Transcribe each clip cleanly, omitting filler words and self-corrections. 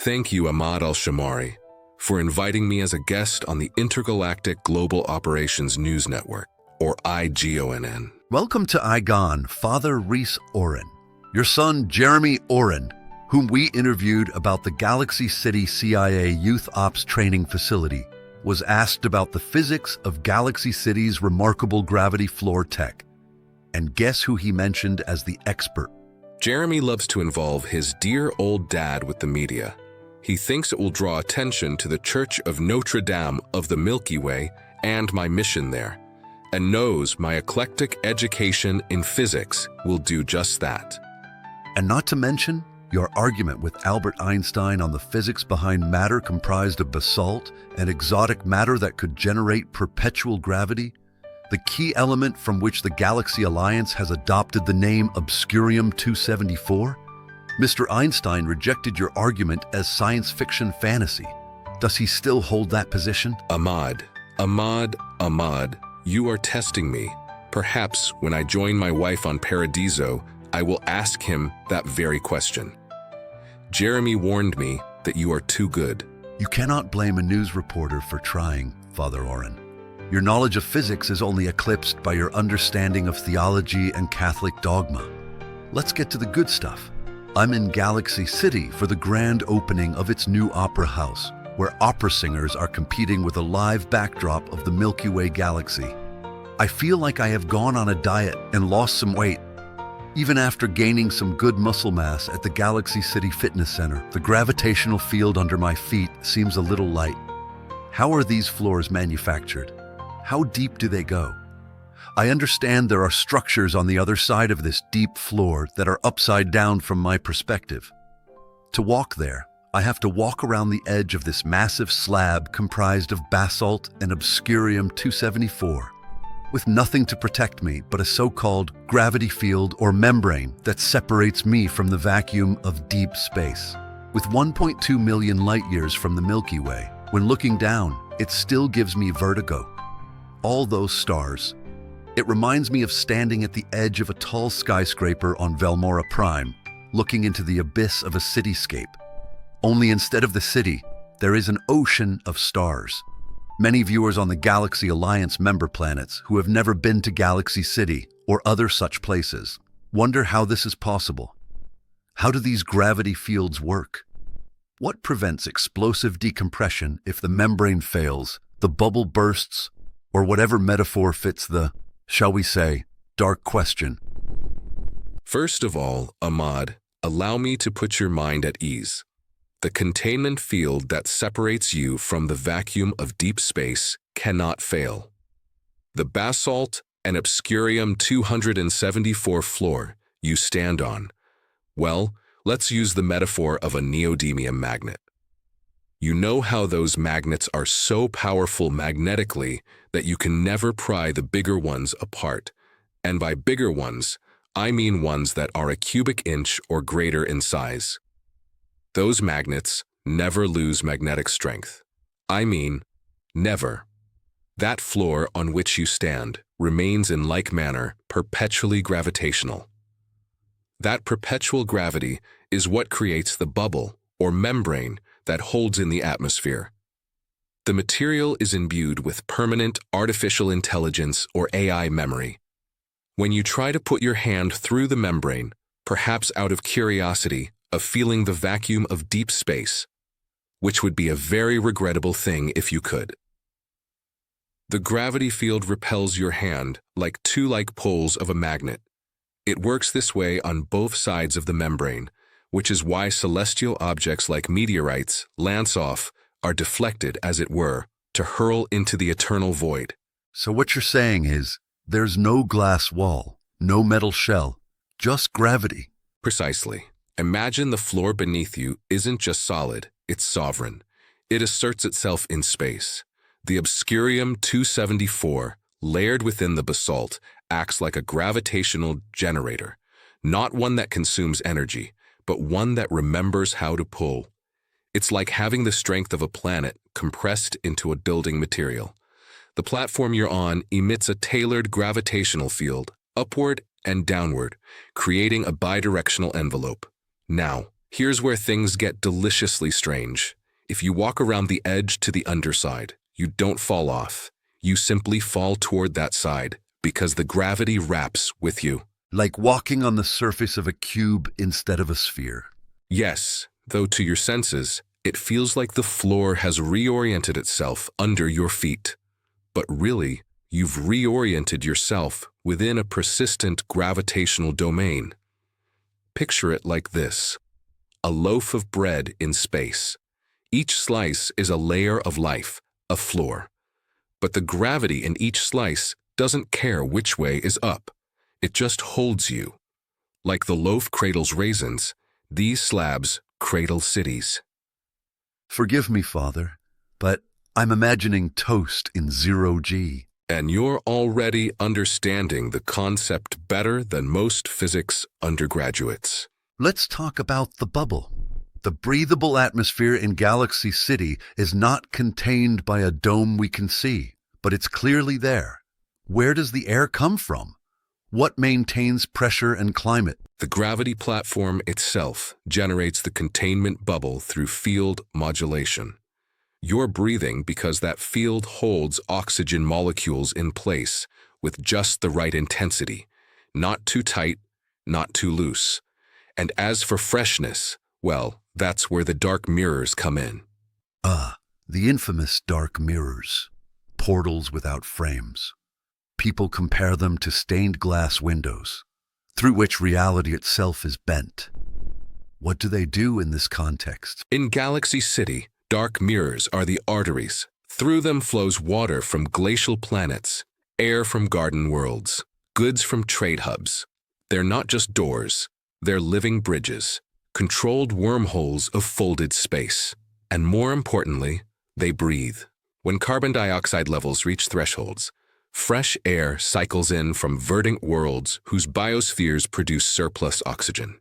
Thank you, Ahmad Al-Shamari, for inviting me as a guest on the Intergalactic Global Operations News Network, or IGONN. Welcome to IGONN, Father Reese Orin. Your son, Jeremy Orin, whom we interviewed about the Galaxy City CIA Youth Ops Training Facility, was asked about the physics of Galaxy City's remarkable gravity floor tech. And guess who he mentioned as the expert? Jeremy loves to involve his dear old dad with the media. He thinks it will draw attention to the Church of Notre Dame of the Milky Way and my mission there, and knows my eclectic education in physics will do just that. And not to mention your argument with Albert Einstein on the physics behind matter comprised of basalt and exotic matter that could generate perpetual gravity, the key element from which the Galaxy Alliance has adopted the name Obscurium-274? Mr. Einstein rejected your argument as science fiction fantasy. Does he still hold that position? Ahmad, you are testing me. Perhaps when I join my wife on Paradiso, I will ask him that very question. Jeremy warned me that you are too good. You cannot blame a news reporter for trying, Father Orin. Your knowledge of physics is only eclipsed by your understanding of theology and Catholic dogma. Let's get to the good stuff. I'm in Galaxy City for the grand opening of its new opera house, where opera singers are competing with a live backdrop of the Milky Way galaxy. I feel like I have gone on a diet and lost some weight. Even after gaining some good muscle mass at the Galaxy City Fitness Center, the gravitational field under my feet seems a little light. How are these floors manufactured? How deep do they go? I understand there are structures on the other side of this deep floor that are upside down from my perspective. To walk there, I have to walk around the edge of this massive slab comprised of basalt and Obscurium-274, with nothing to protect me but a so-called gravity field or membrane that separates me from the vacuum of deep space. With 1.2 million light-years from the Milky Way, when looking down, it still gives me vertigo. All those stars. It reminds me of standing at the edge of a tall skyscraper on Velmora Prime, looking into the abyss of a cityscape. Only instead of the city, there is an ocean of stars. Many viewers on the Galaxy Alliance member planets who have never been to Galaxy City or other such places wonder how this is possible. How do these gravity fields work? What prevents explosive decompression if the membrane fails, the bubble bursts, or whatever metaphor fits the, shall we say, dark question? First of all, Ahmad, allow me to put your mind at ease. The containment field that separates you from the vacuum of deep space cannot fail. The basalt and Obscurium-274 floor you stand on, well, let's use the metaphor of a neodymium magnet. You know how those magnets are so powerful magnetically that you can never pry the bigger ones apart. And by bigger ones, I mean ones that are a cubic inch or greater in size. Those magnets never lose magnetic strength. I mean, never. That floor on which you stand remains in like manner perpetually gravitational. That perpetual gravity is what creates the bubble or membrane that holds in the atmosphere. The material is imbued with permanent artificial intelligence or AI memory. When you try to put your hand through the membrane, perhaps out of curiosity of feeling the vacuum of deep space, which would be a very regrettable thing if you could. The gravity field repels your hand like two like poles of a magnet. It works this way on both sides of the membrane, which is why celestial objects like meteorites, lance-off, are deflected, as it were, to hurl into the eternal void. So what you're saying is, there's no glass wall, no metal shell, just gravity. Precisely. Imagine the floor beneath you isn't just solid, it's sovereign. It asserts itself in space. The Obscurium-274, layered within the basalt, acts like a gravitational generator, not one that consumes energy, but one that remembers how to pull. It's like having the strength of a planet compressed into a building material. The platform you're on emits a tailored gravitational field, upward and downward, creating a bidirectional envelope. Now, Here's where things get deliciously strange. If you walk around the edge to the underside, you don't fall off. You simply fall toward that side because the gravity wraps with you. Like walking on the surface of a cube instead of a sphere. Yes, though to your senses, it feels like the floor has reoriented itself under your feet. But really, you've reoriented yourself within a persistent gravitational domain. Picture it like this: a loaf of bread in space. Each slice is a layer of life, a floor. But the gravity in each slice doesn't care which way is up. It just holds you. Like the loaf cradles raisins, these slabs cradle cities. Forgive me, Father, but I'm imagining toast in 0G. And you're already understanding the concept better than most physics undergraduates. Let's talk about the bubble. The breathable atmosphere in Galaxy City is not contained by a dome we can see, but it's clearly there. Where does the air come from? What maintains pressure and climate? The gravity platform itself generates the containment bubble through field modulation. You're breathing because that field holds oxygen molecules in place with just the right intensity, not too tight, not too loose. And as for freshness, well, that's where the dark mirrors come in. The infamous dark mirrors, portals without frames. People compare them to stained glass windows, through which reality itself is bent. What do they do in this context? In Galaxy City, dark mirrors are the arteries. Through them flows water from glacial planets, air from garden worlds, goods from trade hubs. They're not just doors, they're living bridges, controlled wormholes of folded space. And more importantly, they breathe. When carbon dioxide levels reach thresholds, fresh air cycles in from verdant worlds whose biospheres produce surplus oxygen.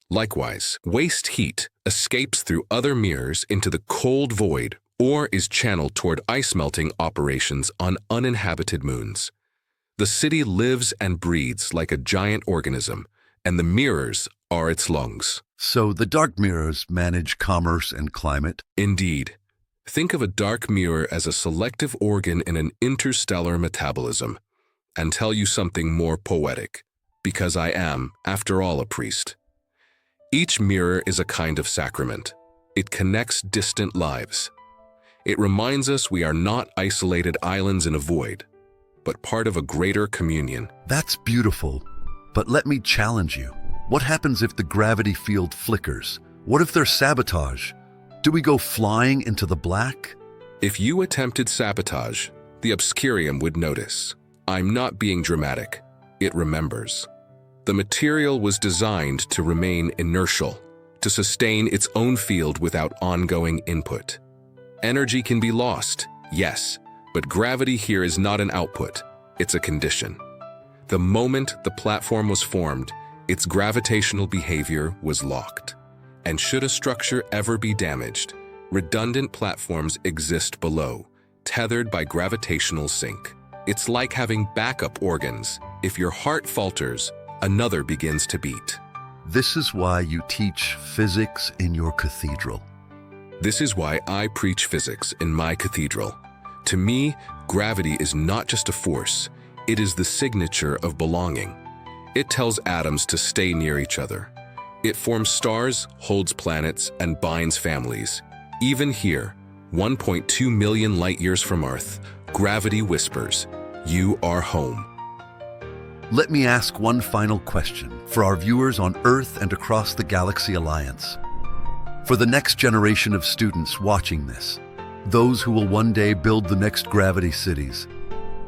Likewise, waste heat escapes through other mirrors into the cold void or is channeled toward ice melting operations on uninhabited moons. The city lives and breathes like a giant organism, and the mirrors are its lungs. So the dark mirrors manage commerce and climate? Indeed. Think of a dark mirror as a selective organ in an interstellar metabolism. And tell you something more poetic, because I am, after all, a priest. Each mirror is a kind of sacrament. It connects distant lives. It reminds us we are not isolated islands in a void, but part of a greater communion. That's beautiful, but let me challenge you. What happens if the gravity field flickers? What if there's sabotage? Do we go flying into the black? If you attempted sabotage, the Obscurium would notice. I'm not being dramatic. It remembers. The material was designed to remain inertial, to sustain its own field without ongoing input. Energy can be lost, yes, but gravity here is not an output, it's a condition. The moment the platform was formed, its gravitational behavior was locked. And should a structure ever be damaged, redundant platforms exist below, tethered by gravitational sync. It's like having backup organs. If your heart falters, another begins to beat. This is why you teach physics in your cathedral. This is why I preach physics in my cathedral. To me, gravity is not just a force, it is the signature of belonging. It tells atoms to stay near each other. It forms stars, holds planets, and binds families. Even here, 1.2 million light-years from Earth, gravity whispers, "You are home." Let me ask one final question for our viewers on Earth and across the Galaxy Alliance. For the next generation of students watching this, those who will one day build the next gravity cities,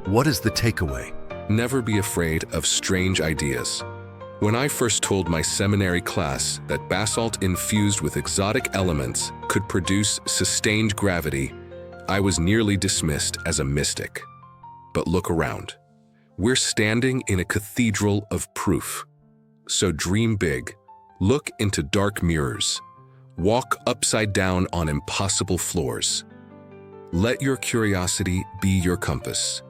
what is the takeaway? Never be afraid of strange ideas. When I first told my seminary class that basalt infused with exotic elements could produce sustained gravity, I was nearly dismissed as a mystic. But look around. We're standing in a cathedral of proof. So dream big, look into dark mirrors, walk upside down on impossible floors. Let your curiosity be your compass.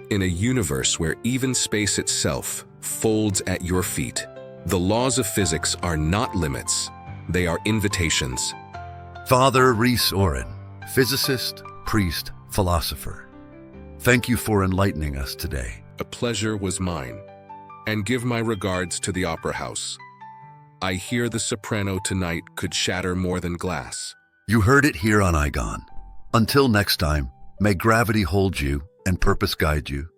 In a universe where even space itself folds at your feet, the laws of physics are not limits, They are invitations. Father Reese Orin, physicist, priest, philosopher. Thank you for enlightening us today. A pleasure was mine. And give my regards to the Opera House. I hear the soprano tonight could shatter more than glass. You heard it here on IGONN. Until next time, may gravity hold you and purpose guide you.